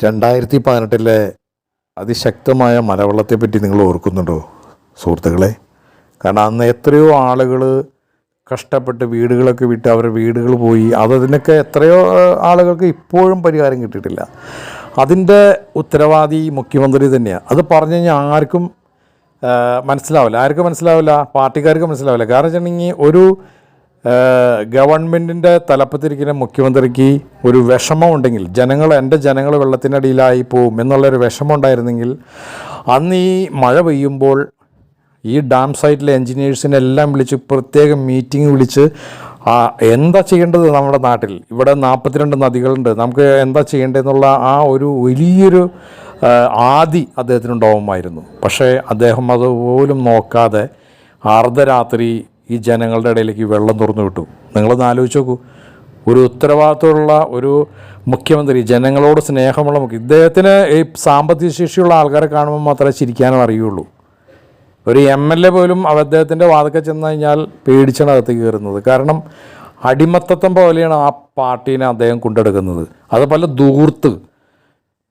2018 അതിശക്തമായ മലവെള്ളത്തെപ്പറ്റി നിങ്ങൾ ഓർക്കുന്നുണ്ടോ സുഹൃത്തുക്കളെ? കാരണം അന്ന് എത്രയോ ആളുകൾ കഷ്ടപ്പെട്ട് വീടുകളൊക്കെ വിട്ട് അവരുടെ വീടുകൾ പോയി. അതിനൊക്കെ എത്രയോ ആളുകൾക്ക് ഇപ്പോഴും പരിഹാരം കിട്ടിയിട്ടില്ല. അതിൻ്റെ ഉത്തരവാദി മുഖ്യമന്ത്രി തന്നെയാണ്. അത് പറഞ്ഞു കഴിഞ്ഞാൽ ആർക്കും മനസ്സിലാവില്ല, പാർട്ടിക്കാർക്ക് മനസ്സിലാവില്ല. കാരണം വെച്ചിട്ടുണ്ടെങ്കിൽ ഒരു ഗവൺമെൻറ്റിൻ്റെ തലപ്പത്തിരിക്കുന്ന മുഖ്യമന്ത്രിക്ക് ഒരു വിഷമമുണ്ടെങ്കിൽ, എൻ്റെ ജനങ്ങൾ വെള്ളത്തിനടിയിലായി പോവും എന്നുള്ളൊരു വിഷമം ഉണ്ടായിരുന്നെങ്കിൽ അന്ന് ഈ മഴ പെയ്യുമ്പോൾ ഈ ഡാം സൈറ്റിലെ എൻജിനീയേഴ്സിനെല്ലാം വിളിച്ച് പ്രത്യേകം മീറ്റിംഗ് വിളിച്ച് എന്താ ചെയ്യേണ്ടത്, നമ്മുടെ നാട്ടിൽ ഇവിടെ 42 നദികളുണ്ട്, നമുക്ക് എന്താ ചെയ്യേണ്ടതെന്നുള്ള ആ ഒരു വലിയൊരു ആദി അദ്ദേഹത്തിനുണ്ടാവുമായിരുന്നു. പക്ഷേ അദ്ദേഹം അതുപോലും നോക്കാതെ അർദ്ധരാത്രി ഈ ജനങ്ങളുടെ ഇടയിലേക്ക് വെള്ളം തുറന്നു വിട്ടു. നിങ്ങളൊന്ന് ആലോചിച്ച് നോക്കൂ. ഒരു ഉത്തരവാദിത്തമുള്ള ഒരു മുഖ്യമന്ത്രി, ജനങ്ങളോട് സ്നേഹമുള്ള ഇദ്ദേഹത്തിന് ഈ സാമ്പത്തിക ശേഷിയുള്ള ആൾക്കാരെ കാണുമ്പോൾ മാത്രമേ ചിരിക്കാനും അറിയുള്ളൂ. ഒരു MLA പോലും അദ്ദേഹത്തിൻ്റെ വാതൊക്കെ ചെന്ന് കഴിഞ്ഞാൽ പേടിച്ചാണ് അകത്തേക്ക് കയറുന്നത്. കാരണം അടിമത്തത്വം പോലെയാണ് ആ പാർട്ടീനെ അദ്ദേഹം കൊണ്ടെടുക്കുന്നത്. അതുപോലെ ദൂർത്ത്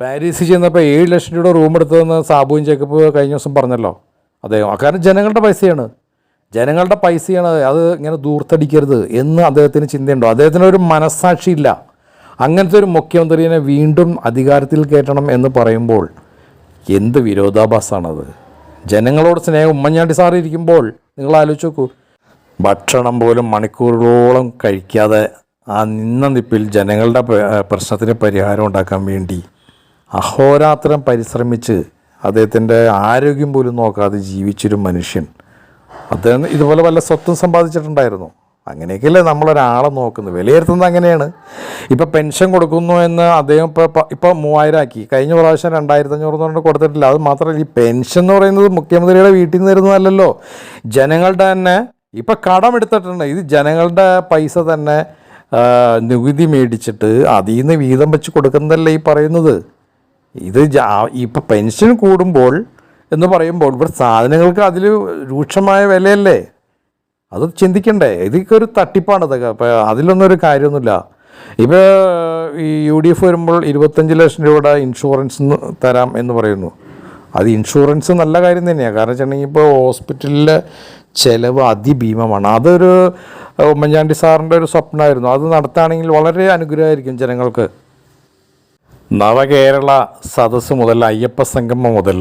പാരീസിൽ ചെന്നപ്പോൾ 7 ലക്ഷം രൂപയുടെ റൂം എടുത്തതെന്ന് സാബുവും ജേക്കബ് കഴിഞ്ഞ ദിവസം പറഞ്ഞല്ലോ അദ്ദേഹം. കാരണം ജനങ്ങളുടെ പൈസയാണ്, അത് ഇങ്ങനെ ദൂർത്തടിക്കരുത് എന്ന് അദ്ദേഹത്തിന് ചിന്തയുണ്ടോ? അദ്ദേഹത്തിനൊരു മനസ്സാക്ഷിയില്ല. അങ്ങനത്തെ ഒരു മുഖ്യമന്ത്രിയെ വീണ്ടും അധികാരത്തിൽ കയറ്റണം എന്ന് പറയുമ്പോൾ എന്ത് വിരോധാഭാസമാണത്? ജനങ്ങളോട് സ്നേഹം ഉമ്മൻചാണ്ടി സാർ ഇരിക്കുമ്പോൾ നിങ്ങൾ ആലോചിച്ച് നോക്കൂ. ഭക്ഷണം പോലും മണിക്കൂറുകളോളം കഴിക്കാതെ ആ നിപ്പിൽ ജനങ്ങളുടെ പ്രശ്നത്തിന് പരിഹാരം ഉണ്ടാക്കാൻ വേണ്ടി അഹോരാത്രം പരിശ്രമിച്ച് അദ്ദേഹത്തിൻ്റെ ആരോഗ്യം പോലും നോക്കാതെ ജീവിച്ചൊരു മനുഷ്യൻ. അദ്ദേഹം ഇതുപോലെ വല്ല സ്വത്തും സമ്പാദിച്ചിട്ടുണ്ടായിരുന്നു. അങ്ങനെയൊക്കെയല്ലേ നമ്മളൊരാളെ നോക്കുന്നത്, വിലയിരുത്തുന്നത് അങ്ങനെയാണ്. ഇപ്പോൾ പെൻഷൻ കൊടുക്കുന്നു എന്ന് അദ്ദേഹം ഇപ്പോൾ 3000 ആക്കി. കഴിഞ്ഞ പ്രാവശ്യം 2500 കൊണ്ട് കൊടുത്തിട്ടില്ല. അത് മാത്രമല്ല, ഈ പെൻഷൻ എന്ന് പറയുന്നത് മുഖ്യമന്ത്രിയുടെ വീട്ടിൽ നിന്ന് തരുന്നതല്ലല്ലോ, ജനങ്ങളുടെ തന്നെ. ഇപ്പം കടമെടുത്തിട്ടുണ്ട്. ഇത് ജനങ്ങളുടെ പൈസ തന്നെ നികുതി മേടിച്ചിട്ട് അതിൽ നിന്ന് വീതം വെച്ച് കൊടുക്കുന്നതല്ലേ ഈ പറയുന്നത്. ഇത് ഇപ്പം പെൻഷൻ കൂടുമ്പോൾ എന്ന് പറയുമ്പോൾ ഇവിടെ സാധനങ്ങൾക്ക് അതിൽ രൂക്ഷമായ വിലയല്ലേ, അത് ചിന്തിക്കണ്ടേ? ഇതൊക്കെ ഒരു തട്ടിപ്പാണ് ഇതൊക്കെ. അപ്പോൾ അതിലൊന്നും ഒരു കാര്യമൊന്നുമില്ല. ഇപ്പോൾ ഈ UDF വരുമ്പോൾ 25 ലക്ഷം രൂപയുടെ ഇൻഷുറൻസ് തരാം എന്ന് പറയുന്നു. അത് ഇൻഷുറൻസ് നല്ല കാര്യം തന്നെയാണ്. കാരണം വെച്ചിട്ടുണ്ടെങ്കിൽ ഇപ്പോൾ ഹോസ്പിറ്റലിലെ ചിലവ് അതിഭീമമാണ്. അതൊരു ഉമ്മൻചാണ്ടി സാറിൻ്റെ ഒരു സ്വപ്നമായിരുന്നു. അത് നടത്തുകയാണെങ്കിൽ വളരെ അനുഗ്രഹമായിരിക്കും ജനങ്ങൾക്ക്. നവകേരള സദസ്സ് മുതൽ അയ്യപ്പ സംഗമം മുതൽ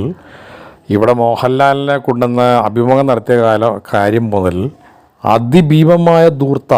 ഇവിടെ മോഹൻലാലിനെ കൊണ്ടുവന്ന് അഭിമുഖം നടത്തിയ കാര്യം മുതൽ അതിഭീമമായ ധൂർത്ത